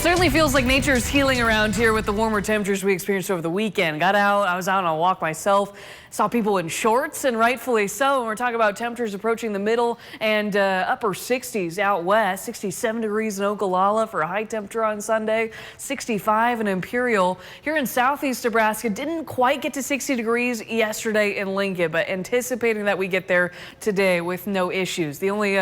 Certainly feels like nature's healing around here with the warmer temperatures we experienced over the weekend. I was out on a walk myself, saw people in shorts, and rightfully so. And we're talking about temperatures approaching the middle and upper 60s out west. 67 degrees in Ogallala for a high temperature on Sunday, 65 in Imperial. Here in southeast Nebraska, didn't quite get to 60 degrees yesterday in Lincoln, but anticipating that we get there today with no issues. The only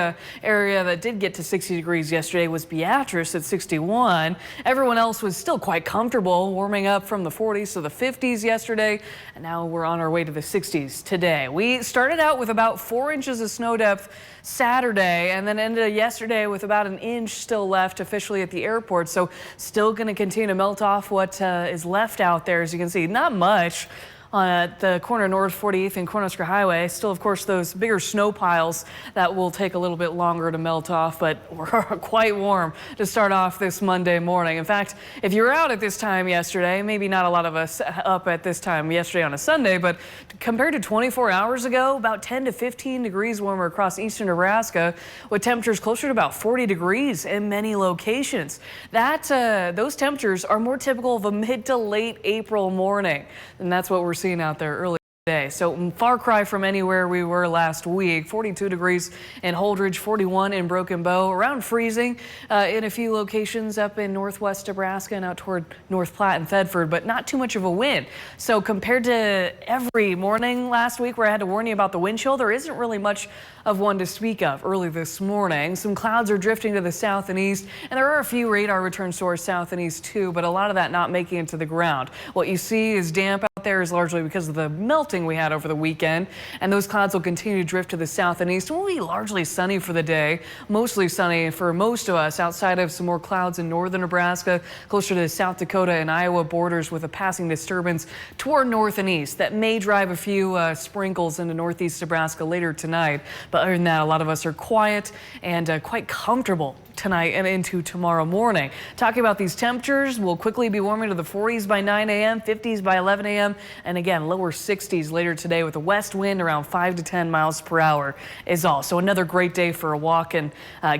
area that did get to 60 degrees yesterday was Beatrice at 61. Everyone else was still quite comfortable, warming up from the 40s to the 50s yesterday, and now we're on our way to the 60s today. We started out with about 4 inches of snow depth Saturday and then ended yesterday with about an inch still left officially at the airport. So still going to continue to melt off what is left out there. As you can see, not much on the corner of North 48th and Cornhusker Highway. Still, of course, those bigger snow piles that will take a little bit longer to melt off, but we're quite warm to start off this Monday morning. In fact, if you were out at this time yesterday, maybe not a lot of us up at this time yesterday on a Sunday, but compared to 24 hours ago, about 10 to 15 degrees warmer across eastern Nebraska, with temperatures closer to about 40 degrees in many locations. Those temperatures are more typical of a mid to late April morning, and that's what we're seeing out there early today. So far cry from anywhere we were last week. 42 degrees in Holdridge, 41 in Broken Bow, around freezing in a few locations up in northwest Nebraska and out toward North Platte and Thedford, but not too much of a wind. So compared to every morning last week where I had to warn you about the wind chill, there isn't really much of one to speak of early this morning. Some clouds are drifting to the south and east, and there are a few radar returns to our south and east too, but a lot of that not making it to the ground. What you see is damp out there is largely because of the melting we had over the weekend, and those clouds will continue to drift to the south and east. It will be largely sunny for the day, mostly sunny for most of us outside of some more clouds in northern Nebraska, closer to the South Dakota and Iowa borders with a passing disturbance toward north and east that may drive a few sprinkles into northeast Nebraska later tonight. But other than that, a lot of us are quiet and quite comfortable tonight and into tomorrow morning. Talking about these temperatures, we'll quickly be warming to the 40s by 9 a.m., 50s by 11 a.m., and again, lower 60s later today with a west wind around 5 to 10 miles per hour is all. So another great day for a walk and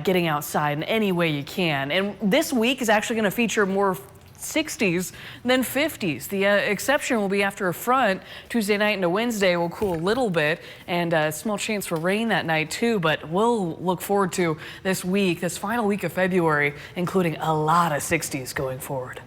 getting outside in any way you can. And this week is actually going to feature more 60s than 50s. The exception will be after a front. Tuesday night into Wednesday will cool a little bit, and a small chance for rain that night too, but we'll look forward to this week, this final week of February, including a lot of 60s going forward.